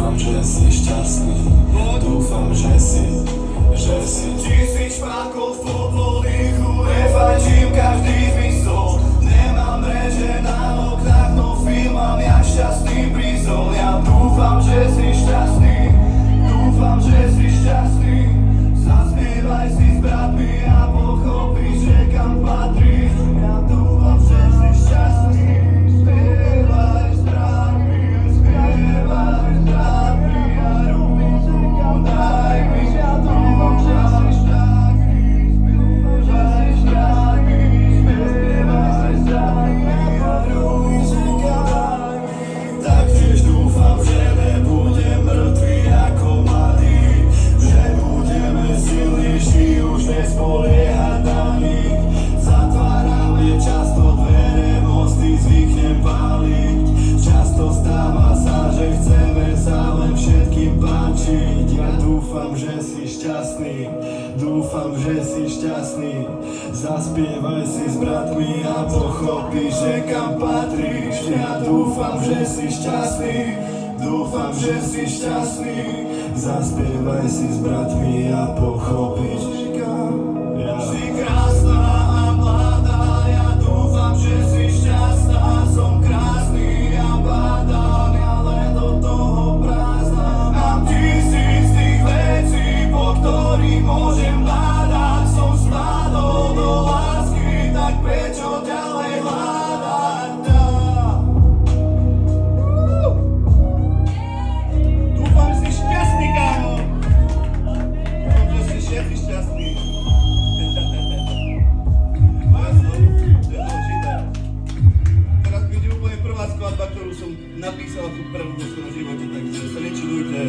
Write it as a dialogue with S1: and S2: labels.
S1: Dúfam, že si šťastný. Dúfam, že si tisíc špákov v popolíku, nefajčím každý zmysel. Nemám mreže na oknách, no film mám jak šťastný prízol. Ja dúfam, že si šťastný. Dúfam, že si šťastný. Zaspievaj si s bratmi a pochopíš, že kam patríš. Ja dúfam, že si šťastný. Spievaj s bratmi, spievaj s bratmi a ruku daj mi. Ja dúfam, že si šťastný. Spievaj s bratmi, spievaj s bratmi a ruku daj mi. Taktiež dúfam, že nebudem mŕtvý ako mladý, že budeme silnejší, už nespoliehať na nich. Zatvárame často dvere, mosty zvyknem páliť. Často stáva sa, že chceme sa len všetkým páčiť. Ja dúfam, že si šťastný. Dúfam, že si šťastný. Zaspievaj si s bratmi a pochopíš, že kam patríš. Ja dúfam, že si šťastný. Dúfam, že si šťastný. Zaspievaj si s bratmi a pochopíš,